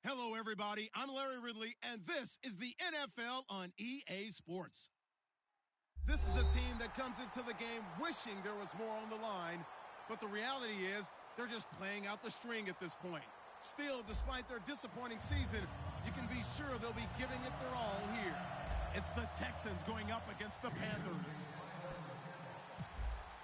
Hello, everybody. I'm Larry Ridley, and this is the NFL on EA Sports. This is a team that comes into the game wishing there was more on the line, but the reality is they're just playing out the string at this point. Still, despite their disappointing season, you can be sure they'll be giving it their all here. It's the Texans going up against the Panthers.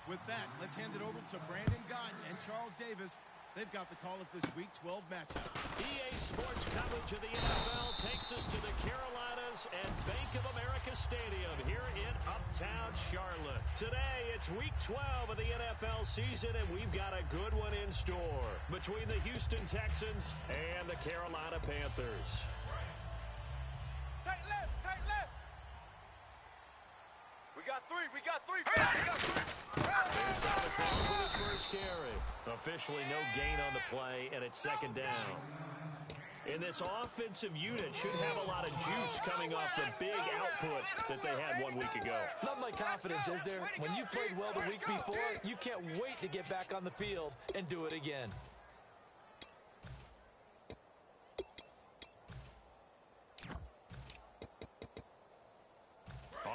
With that, let's hand it over to Brandon Gotton and Charles Davis. They've got the call of this Week 12 matchup. EA Sports coverage of the NFL takes us to the Carolinas and Bank of America Stadium here in Uptown Charlotte. Today, it's Week 12 of the NFL season, and we've got a good one in store between the Houston Texans and the Carolina Panthers. Tight left, tight left. We got three. Here's Thomas Ross with his first carry. Officially no gain on the play, and it's second down. And this offensive unit should have a lot of juice coming off the big output that they had 1 week ago. Not my confidence, is there? When you've played well the week before, you can't wait to get back on the field and do it again.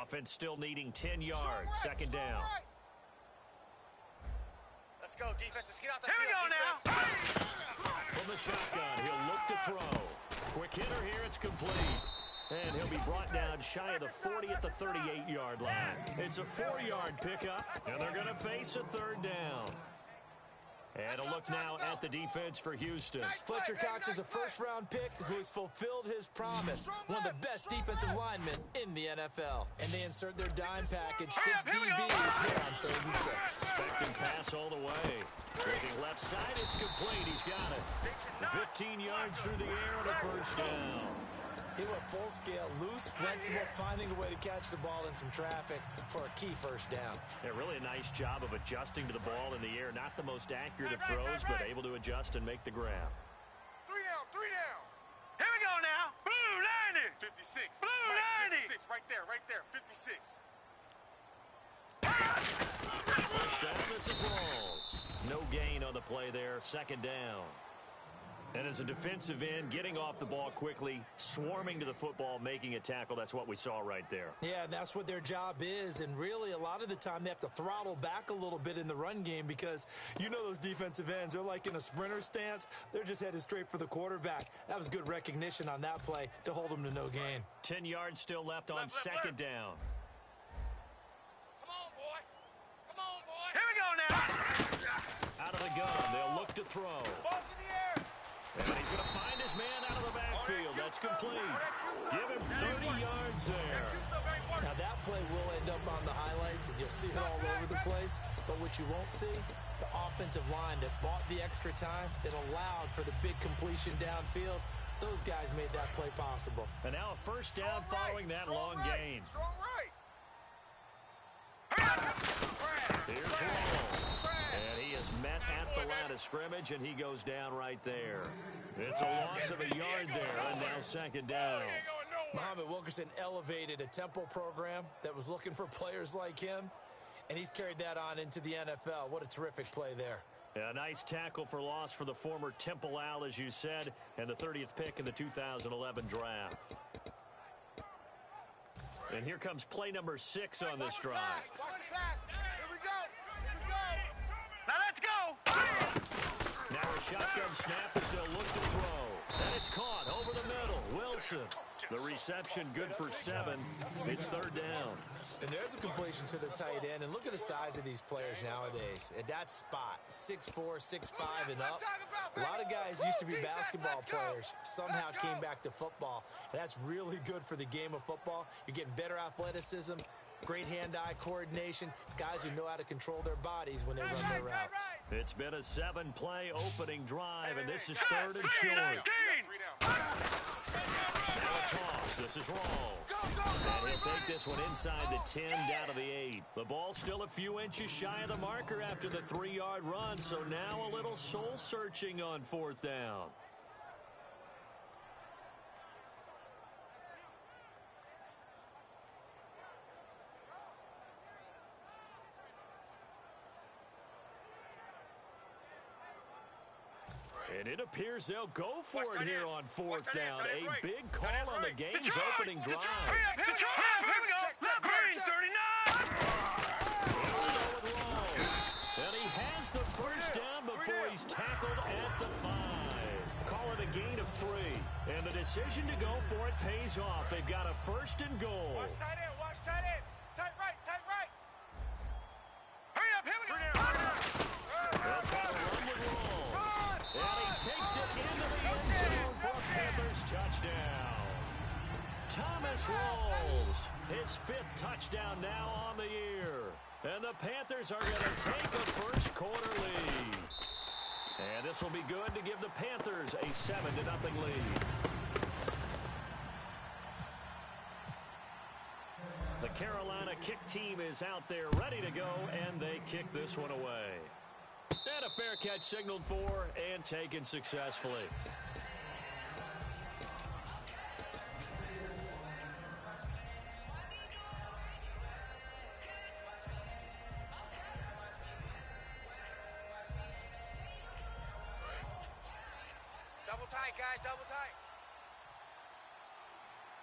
Offense still needing 10 yards. Second down. Let's go, defense. Let's get out the field. Here we go now. From the shotgun, he'll look to throw. Quick hitter here. It's complete. And he'll be brought down shy of the 40 at the 38-yard line. It's a 4-yard pickup, and they're going to face a third down. And a look now at the defense for Houston. Fletcher Cox is a first-round pick who has fulfilled his promise. One of the best defensive linemen in the NFL. And they insert their dime package, 6 DBs here on 3rd and 6. Expecting pass all the way. Looking left side, it's complete. He's got it. 15 yards through the air on a first down. He went full scale, loose, flexible, finding a way to catch the ball in some traffic for a key first down. Yeah, really a nice job of adjusting to the ball in the air. Not the most accurate of throws, but able to adjust and make the grab. 3 down. Here we go now. Blue 90. 56. Blue 90. 56, right there. 56. First down, this is Rawls. No gain on the play there. Second down. And as a defensive end, getting off the ball quickly, swarming to the football, making a tackle, that's what we saw right there. Yeah, that's what their job is. And really, a lot of the time, they have to throttle back a little bit in the run game because you know those defensive ends, they're like in a sprinter stance. They're just headed straight for the quarterback. That was good recognition on that play to hold them to no gain. 10 yards still left on second down. Come on, boy. Here we go now. Out of the gun, they'll look to throw. Ball's in the air. And he's going to find his man out of the backfield. That's complete. Give him 30 yards there. Now, that play will end up on the highlights, and you'll see it all over the place. But what you won't see, the offensive line that bought the extra time, that allowed for the big completion downfield, those guys made that play possible. And now a first down following that long gain. Strong right. Here's Rawls. And he is met at the line of scrimmage, and he goes down right there. It's a loss of a yard there, and now second down. Muhammad Wilkerson elevated a Temple program that was looking for players like him, and he's carried that on into the NFL. What a terrific play there. A nice tackle for loss for the former Temple Owl, as you said, and the 30th pick in the 2011 draft. And here comes play number 6 on this drive. Watch the pass. Here we go. Now let's go. Now a shotgun snap as they'll look to throw. And it's caught over the middle. Wilson. The reception good for 7. It's third down. And there's a completion to the tight end. And look at the size of these players nowadays. At that spot, 6'4", 6'5", and up. A lot of guys used to be basketball players. Somehow came back to football. And that's really good for the game of football. You're getting better athleticism, great hand-eye coordination, guys who know how to control their bodies when they run their routes. It's been a 7-play opening drive, and this is third and short. Now a toss. This is Rawls. And he'll take this one inside the 10, down to the 8. The ball still a few inches shy of the marker after the 3-yard run, so now a little soul-searching on fourth down. And it appears they'll go for it here on fourth down. A right. big call on the game's opening drive. Here we go. Green 39. And he has the first down before he's tackled at the 5. Call it a gain of 3. And the decision to go for it pays off. They've got a first and goal. Watch tight end. Watch tight end. Tight right. Tight right. Hurry up. Here we go. They'll try to run with Rawls. And he takes it into the end zone for a Panthers touchdown. Thomas Rawls, his 5th touchdown now on the year. And the Panthers are going to take a first quarter lead. And this will be good to give the Panthers a 7-0 lead. The Carolina kick team is out there ready to go, and they kick this one away. And a fair catch signaled for and taken successfully. Double tight, guys. Double tight.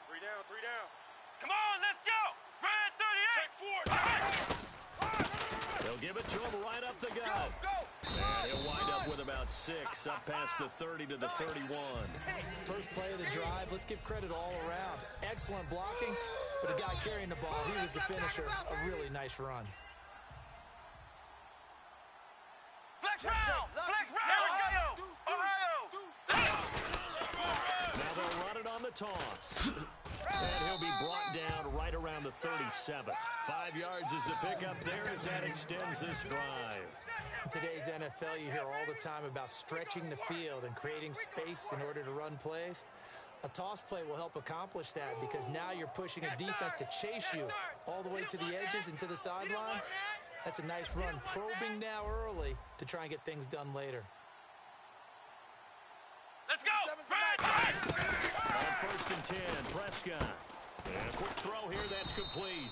3 down. 3 down. Come on, let's go. Red 38. Check 4. They'll give it to him right up the gut. Go. And he'll wind up with about 6 up past the 30 to the 31. First play of the drive, let's give credit all around. Excellent blocking, but the guy carrying the ball, he was the finisher. A really nice run. Flex round. Ohio. Now they'll run it on the toss. And he'll be brought down right around the 37. 5 yards is the pickup there as that extends this drive. In today's NFL, you hear all the time about stretching the field and creating space in order to run plays. A toss play will help accomplish that because now you're pushing a defense to chase you all the way to the edges and to the sideline. That's a nice run, probing now early to try and get things done later. Let's go. On 1st and 10, Prescott. And a quick throw here, that's complete.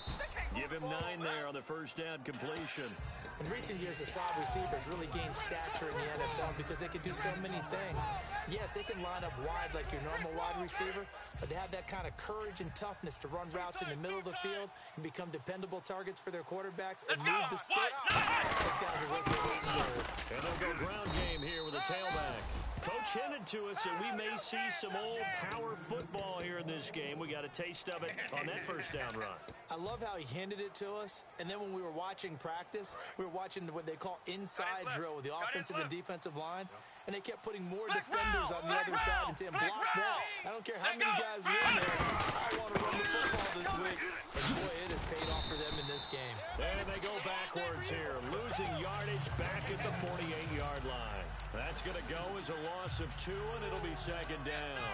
Give him 9 there on the first down completion. In recent years, the slot receivers really gained stature in the NFL because they can do so many things. Yes, they can line up wide like your normal wide receiver, but to have that kind of courage and toughness to run routes in the middle of the field and become dependable targets for their quarterbacks and move the sticks, those guys are what they're waiting for. And they'll go ground game here with a tailback. Coach hinted to us that we may see some old power football here in this game. We got a taste of it on that first down run. I love how he hinted it to us, and then when we were watching practice, we were watching what they call inside drill with the offensive and defensive line, and they kept putting more defenders on the other side and saying, block that. I don't care how many guys are in there. I want to run the football this week. And boy, it has paid off for them in this game. And they go backwards here, losing yardage back at the 48-yard line. That's going to go as a loss of 2, and it'll be 2nd down.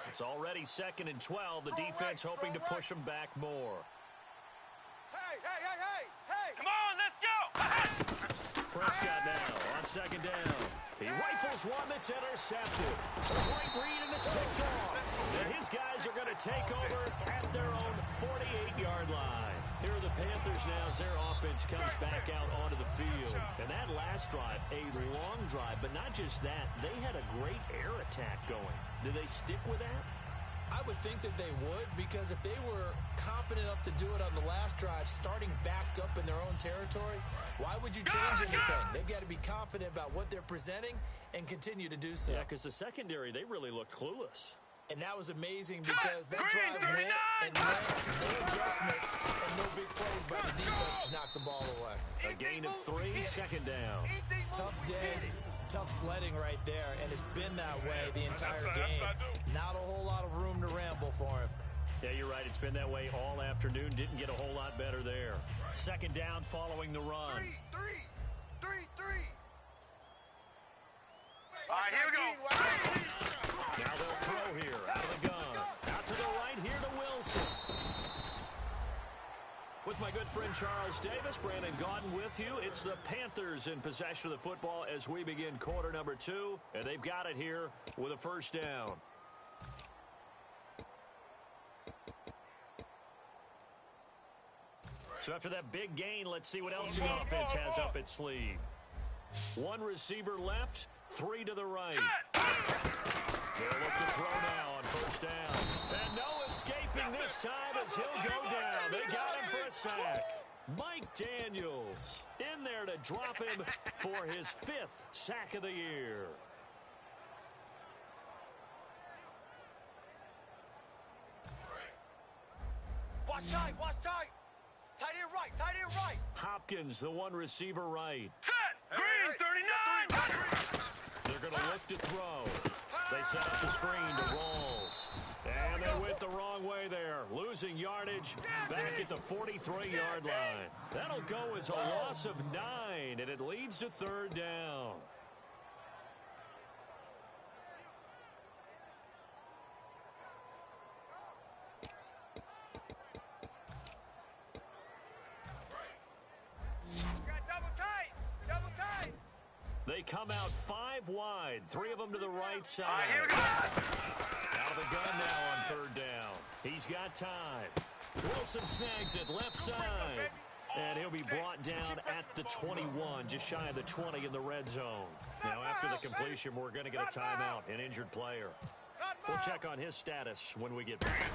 It's already 2nd and 12. The defense hoping to push them back more. Hey. Come on, let's go. Prescott now on 2nd down. He rifles one that's intercepted. A great read, and it's picked off. And his guys are going to take over at their own 48-yard line. Here are the Panthers now as their offense comes back out onto the field. And that last drive, a long drive, but not just that. They had a great air attack going. Do they stick with that? I would think that they would, because if they were competent enough to do it on the last drive, starting backed up in their own territory, why would you change anything? They've got to be confident about what they're presenting and continue to do so. Yeah, because the secondary, they really looked clueless. And that was amazing because that drive went and went, no adjustments, and no big plays by the defense to knock the ball away. A gain of 3, 2nd down. Tough day. Tough sledding right there, and it's been that way the entire game. Not a whole lot of room to ramble for him. Yeah, you're right. It's been that way all afternoon. Didn't get a whole lot better there. 2nd down following the run. 3. All right, here we go. Now they'll throw here out of the gun. Out to the right here to Wilson. With my good friend Charles Davis, Brandon Gaudin with you. It's the Panthers in possession of the football as we begin quarter number 2. And they've got it here with a first down. So after that big gain, let's see what else the offense has up its sleeve. One receiver left, three to the right. They'll look to throw now on first down. And no escaping this time as he'll go down. They got him for a sack. Mike Daniels in there to drop him for his 5th sack of the year. Watch tight, watch tight. Tight end right, tight end right. Hopkins, the one receiver right. Set. Green, 39. They're going to look to throw. They set up the screen to Rolls. And they went the wrong way there. Losing yardage back at the 43-yard line. That'll go as a loss of 9, and it leads to 3rd down. They come out 5 wide, 3 of them to the right side. Here we go. Out of the gun now on 3rd down. He's got time. Wilson snags it left side. And he'll be brought down at the 21, just shy of the 20 in the red zone. Now after the completion, we're going to get a timeout, an injured player. We'll check on his status when we get back.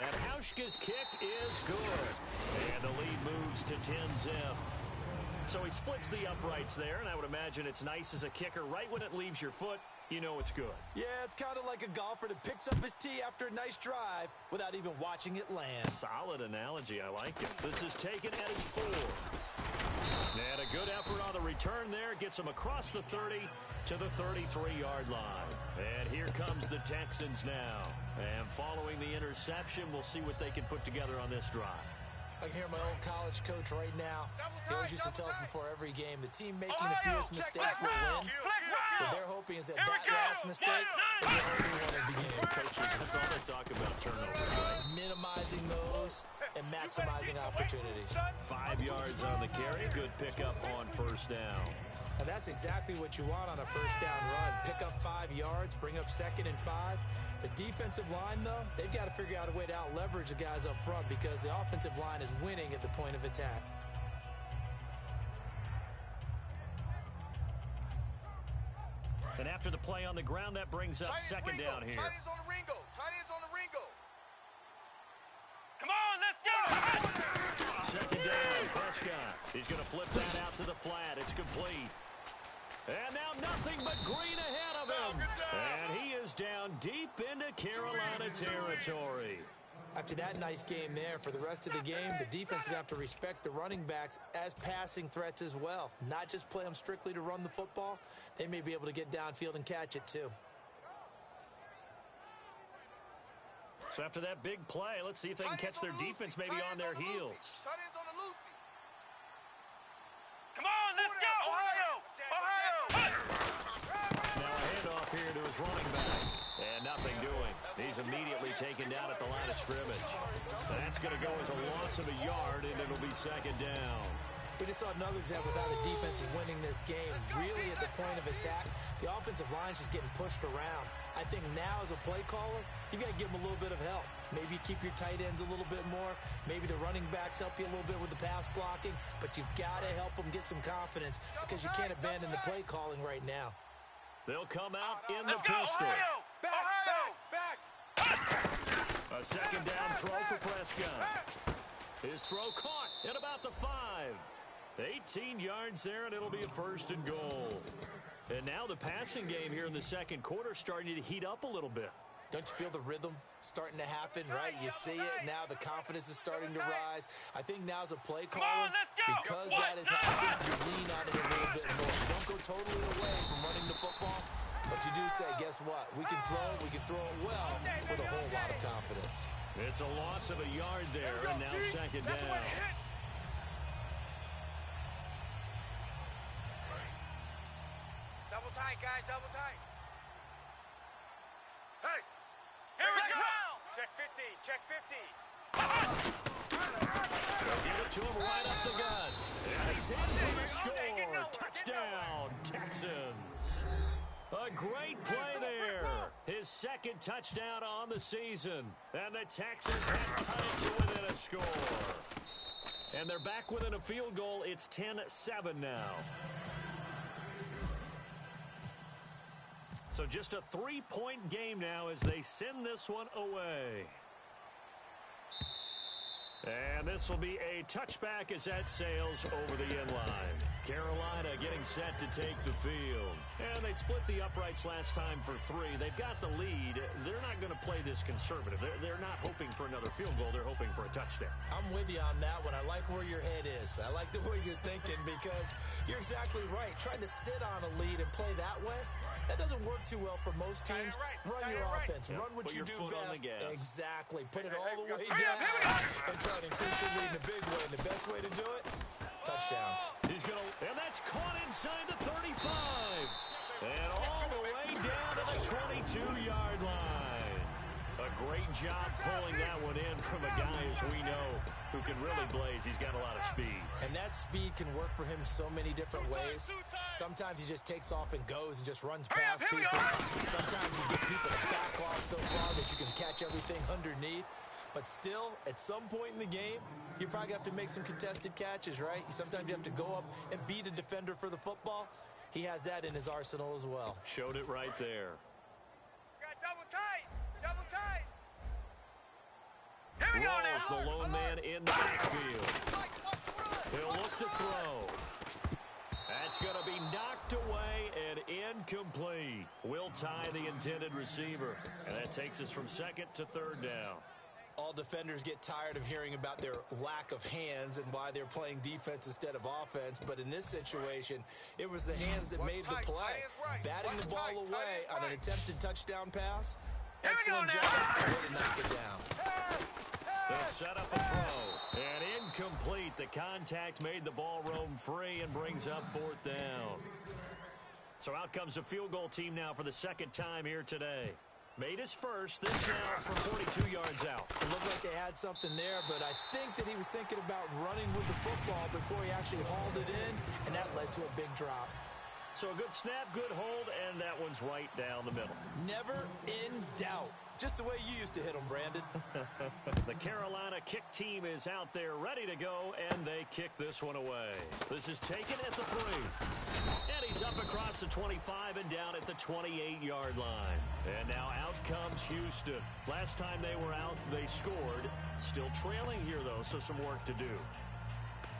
And Hauschka's kick is good. And the lead moves to 10-zip. So he splits the uprights there, and I would imagine it's nice as a kicker. Right when it leaves your foot, you know it's good. Yeah, it's kind of like a golfer that picks up his tee after a nice drive without even watching it land. Solid analogy. I like it. This is taken at his 4. And a good effort on the return there. Gets him across the 30 to the 33-yard line. And here comes the Texans now. And following the interception, we'll see what they can put together on this drive. I can hear my old college coach right now. He always used to tell us before every game, the team making the fewest mistakes will win. What they're hoping is that last mistake is the only one of the game. Coaches, that's all they talk about, turnovers, right? Minimizing those and maximizing opportunities. 5 yards on the carry. Good pickup on first down. And that's exactly what you want on a first down run. Pick up 5 yards, bring up 2nd and 5. The defensive line, though, they've got to figure out a way to out-leverage the guys up front because the offensive line is winning at the point of attack. And after the play on the ground, that brings up 2nd down here. Tight ends on the Ringo. Tight ends on the Ringo. Come on, let's go. 2nd down, Prescott. He's going to flip that out to the flat. It's complete. And now nothing but green ahead of him. And he is down deep into Carolina territory. After that nice game there, for the rest of the game, the defense is going to have to respect the running backs as passing threats as well. Not just play them strictly to run the football. They may be able to get downfield and catch it too. So after that big play, let's see if they can catch their defense maybe on their heels. Tight ends on the Lucy. Come on, let's go. Ohio. Now a handoff here to his running back. And nothing doing. He's immediately taken down at the line of scrimmage. That's going to go as a loss of a yard, and it'll be 2nd down. We just saw another example of how the defense is winning this game. Really at the point of attack, the offensive line is just getting pushed around. I think now as a play caller, you got to give them a little bit of help. Maybe keep your tight ends a little bit more. Maybe the running backs help you a little bit with the pass blocking. But you've got to help them get some confidence because you can't abandon the play calling right now. They'll come out in the Let's go, pistol. Ohio. Back. A 2nd down throw for Prescott. His throw caught at about the 5. 18 yards there, and it'll be a 1st and goal. And now the passing game here in the 2nd quarter starting to heat up a little bit. Don't you feel the rhythm starting to happen, right? You see it. Now the confidence is starting to rise. I think now as a play caller, because that is happening, you lean on it a little bit more. You don't go totally away from running the football, but you do say, guess what? We can throw it well with a whole lot of confidence. It's a loss of a yard there, and now 2nd down. Double tight, guys, double tight. Hey! Here we go. Check 50, check 50. Give it to him right up the gut. And he's in for the score. Touchdown, Texans. A great play there. His second touchdown on the season. And the Texans have cut it to within a score. And they're back within a field goal. It's 10-7 now. So just a 3-point game now as they send this one away. And this will be a touchback as that sails over the end line. Carolina getting set to take the field. And they split the uprights last time for 3. They've got the lead. They're not going to play this conservative. They're not hoping for another field goal. They're hoping for a touchdown. I'm with you on that one. I like where your head is. I like the way you're thinking because you're exactly right. Trying to sit on a lead and play that way, that doesn't work too well for most teams. Run your offense. Run what you do best. Exactly. Put it all the way down and try to increase your lead in a big way. And the best way to do it, touchdowns. And that's caught inside the 35. And all the way down to the 22-yard line. A great job pulling that one in from a guy, as we know, who can really blaze. He's got a lot of speed. And that speed can work for him so many different ways. Sometimes he just takes off and goes and just runs past people. Sometimes you get people to back off so far that you can catch everything underneath. But still, at some point in the game, you probably have to make some contested catches, right? Sometimes you have to go up and beat a defender for the football. He has that in his arsenal as well. Showed it right there. Got double tight. Double tight. Here we go now. The lone man in the backfield. He'll look to throw. That's going to be knocked away and incomplete. Will tie the intended receiver. And that takes us from second to third down. All defenders get tired of hearing about their lack of hands and why they're playing defense instead of offense. But in this situation, it was the hands that made the play. Batting the ball away on an attempted touchdown pass. Excellent job. Way to knock it down. They'll set up a throw. And incomplete. The contact made the ball roam free and brings up fourth down. So out comes a field goal team now for the second time here today. Made his first, this now from 42 yards out. It looked like they had something there, but I think that he was thinking about running with the football before he actually hauled it in, and that led to a big drop. So a good snap, good hold, and that one's right down the middle. Never in doubt. Just the way you used to hit them, Brandon. The Carolina kick team is out there ready to go, and they kick this one away. This is taken at the 3. And he's up across the 25 and down at the 28-yard line. And now out comes Houston. Last time they were out, they scored. Still trailing here, though, so some work to do.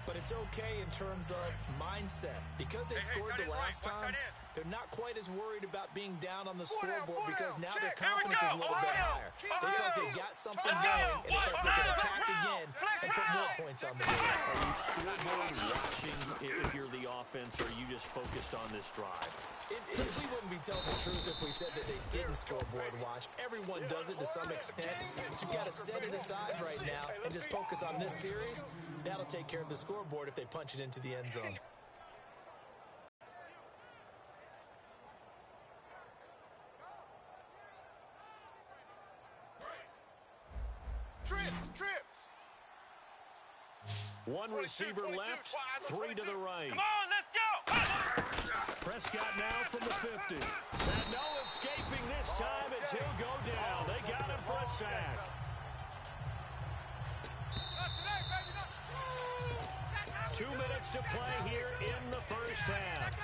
But it's okay in terms of mindset. Because they scored the last time, they're not quite as worried about being down on the scoreboard because now their confidence is a little bit higher. They feel like they got something going, and they feel like they can attack again and put more points on the board. Are you scoreboard watching if you're the offense, or are you just focused on this drive? We wouldn't be telling the truth if we said that they didn't scoreboard watch. Everyone does it to some extent, but you've got to set it aside right now and just focus on this series. That'll take care of the scoreboard if they punch it into the end zone. Trips. One receiver left, 3 to the right. Come on, let's go. Prescott now from the 50. And no escaping this time as he'll go down. They got him for a sack. Not today, baby. Not 2 minutes to play here in the first half.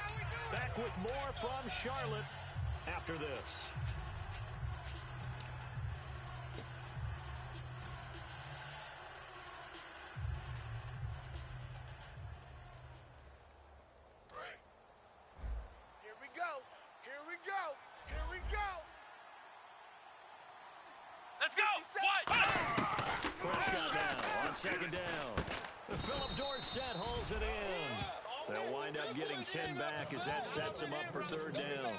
Back with more from Charlotte after this. Let's go. What? Prescott now on second down. Philip Dorsett hauls it in. They'll wind up getting 10 back as that sets them up for third down.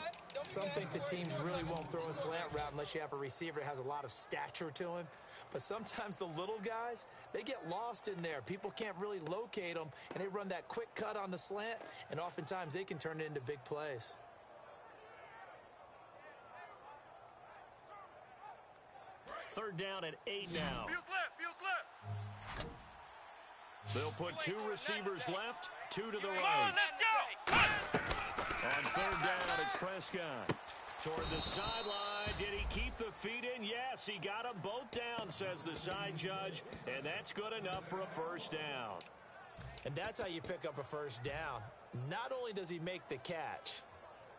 Some think the teams really won't throw a slant route unless you have a receiver that has a lot of stature to him. But sometimes the little guys, they get lost in there. People can't really locate them, and they run that quick cut on the slant, and oftentimes they can turn it into big plays. Third down at 8 now. Field clip. They'll put 2 receivers left, 2 to the Come on, right. let's go. On third down, it's Prescott. Toward the sideline. Did he keep the feet in? Yes, he got them both down, says the side judge. And that's good enough for a first down. And that's how you pick up a first down. Not only does he make the catch,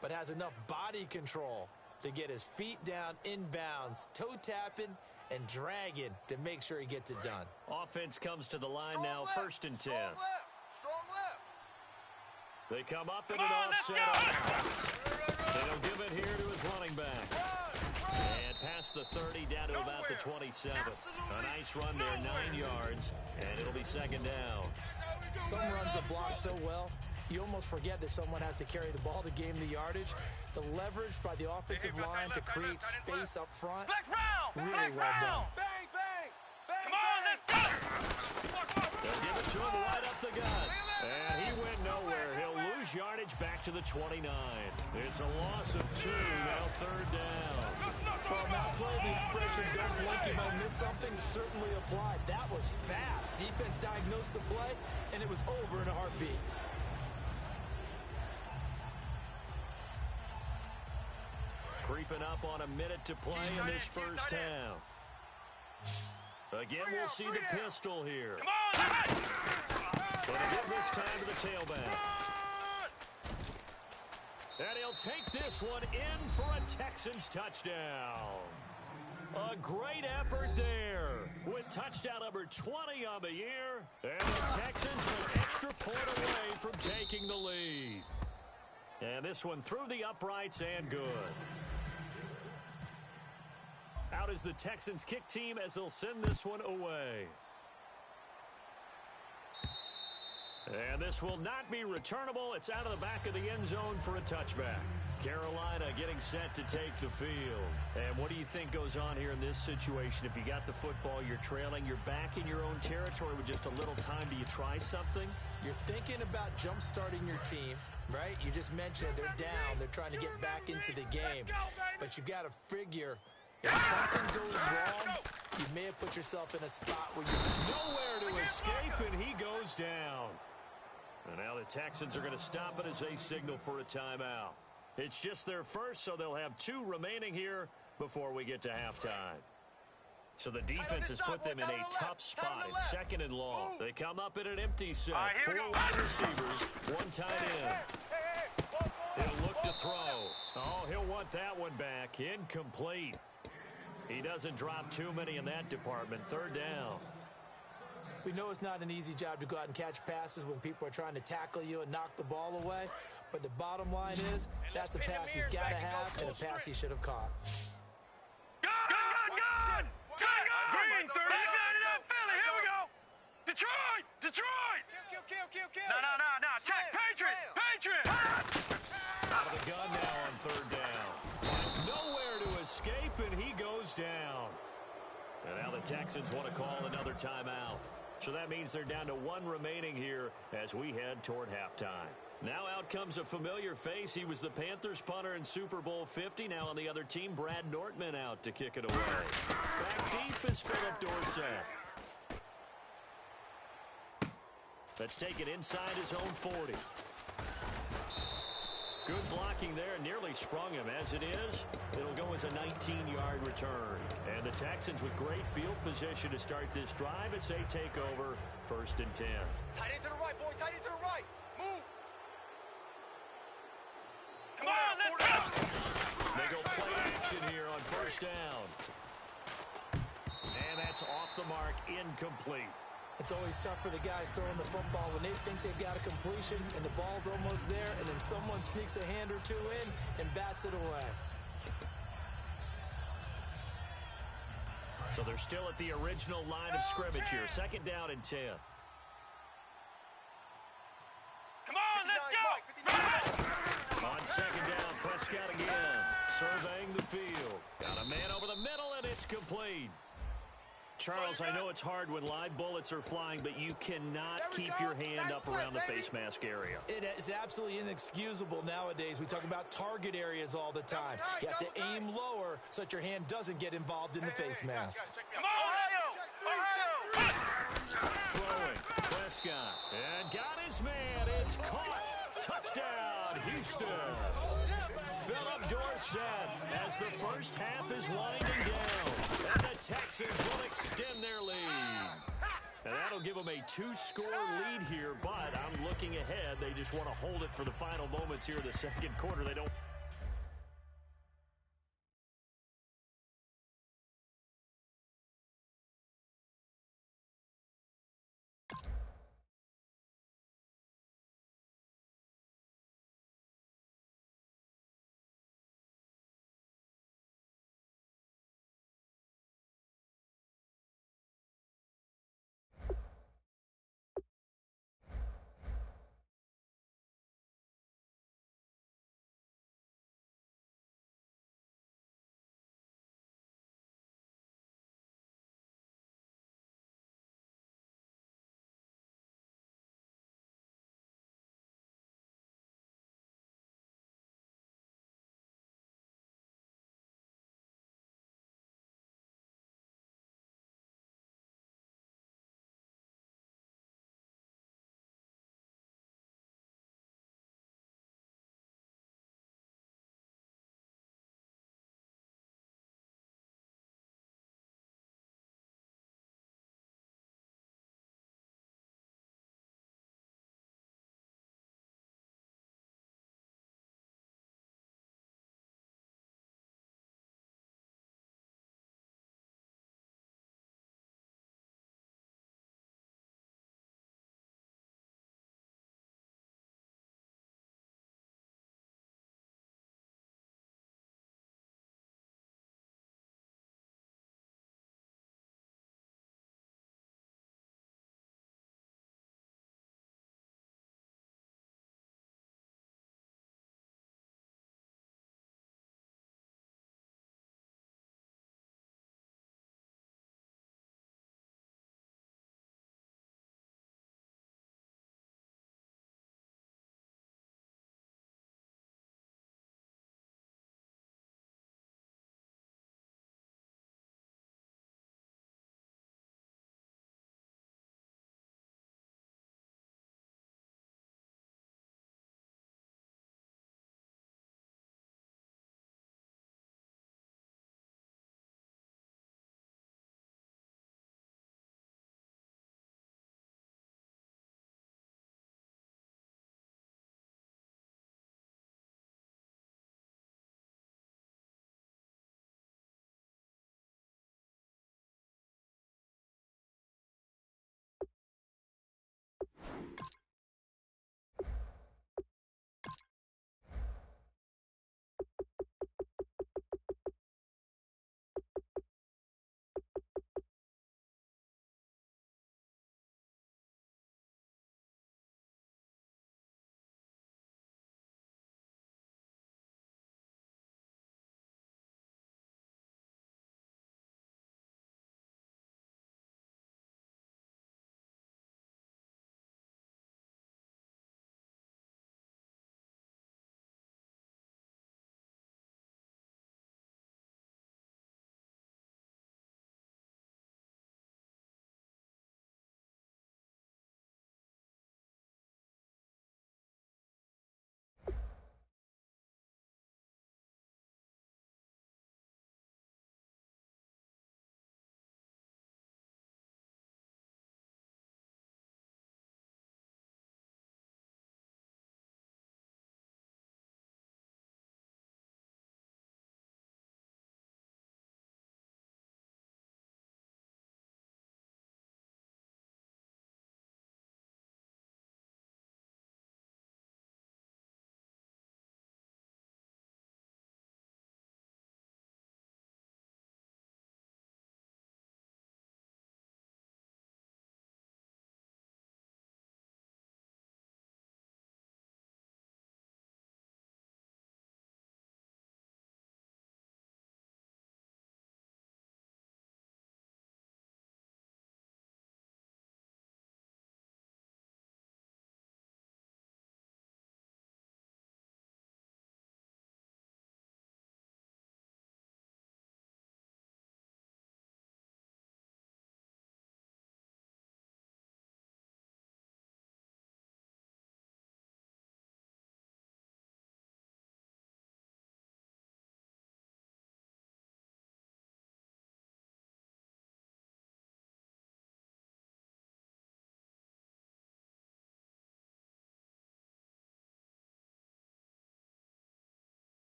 but has enough body control to get his feet down inbounds, toe tapping and dragging to make sure he gets it done. Offense comes to the line Strong now, left, 1st and 10. Strong left. Strong left. They come up in Come an on, let's offset. go! They'll give it here to his running back. And past the 30 down to about the 27. A nice run there, 9 yards, and it'll be 2nd down. Some runs are blocked so well, you almost forget that someone has to carry the ball to gain the yardage. The leverage by the offensive line to create space up front, Flex round! really Flex well done. round! Bang, bang. Bang, Come on, let's go! They'll give it to him right up the gut. And he went nowhere. He'll lose yardage back to the 29. It's a loss of 2, now 3rd down. Well, now play the expression, don't blink, you might miss something, certainly applied. That was fast. Defense diagnosed the play, and it was over in a heartbeat. Creeping up on a minute to play in this first half. Again, we'll see the pistol here. Come on, let's go! But a give this time to the tailback. And he'll take this one in for a Texans touchdown. A great effort there with touchdown number 20 on the year. And the Texans an extra point away from taking the lead. And this one through the uprights and good. Out is the Texans kick team as they'll send this one away. And this will not be returnable. It's out of the back of the end zone for a touchback. Carolina getting set to take the field. And what do you think goes on here in this situation? If you got the football, you're trailing, you're back in your own territory with just a little time. Do you try something? You're thinking about jump-starting your team, right? You just mentioned they're down. They're trying to get back into the game. But you got to figure if something goes wrong, you may have put yourself in a spot where you're nowhere to escape, and he goes down. And now the Texans are going to stop it as they signal for a timeout. It's just their first, so they'll have 2 remaining here before we get to halftime. So the defense has put them in a tough spot. It's 2nd and long. They come up in an empty set. 4 wide receivers, 1 tight end. He'll look to throw. Oh, he'll want that one back. Incomplete. He doesn't drop too many in that department. 3rd down. We know it's not an easy job to go out and catch passes when people are trying to tackle you and knock the ball away. But the bottom line is, that's a pass he's got to have and a pass he should have caught. Gun! Green, 39 up Philly, here we go! Detroit! Detroit! Kill. No. Check, Patriot! Out of the gun now on 3rd down. Nowhere to escape, and he goes down. And now the Texans want to call another timeout. So that means they're down to 1 remaining here as we head toward halftime. Now out comes a familiar face. He was the Panthers punter in Super Bowl 50. Now on the other team, Brad Nortman out to kick it away. Back deep is Philip Dorsett. Let's take it inside his own 40. Good blocking there, nearly sprung him. As it is, it'll go as a 19-yard return. And the Texans with great field position to start this drive as they take over 1st and 10. Tight end to the right, boy. Tight end to the right. Move. Come on, let's go! They go play action here on 1st down. And that's off the mark, incomplete. It's always tough for the guys throwing the football when they think they've got a completion and the ball's almost there, and then someone sneaks a hand or 2 in and bats it away. So they're still at the original line of scrimmage here. 2nd down and 10. Come on, let's go! On 2nd down, Prescott again, surveying the field. Got a man over the middle, and it's complete. Charles, I know it's hard when live bullets are flying, but you cannot keep your hand up around the face mask area. It is absolutely inexcusable nowadays. We talk about target areas all the time. You have to aim lower so that your hand doesn't get involved in the face mask. Come on, Ohio! Throwing, Prescott, and got his man. It's caught. Touchdown, Houston. Philip Dorsett as the first half is winding down. And the Texans will extend their lead. And that'll give them a 2-score lead here, but I'm looking ahead. They just want to hold it for the final moments here in the second quarter. They don't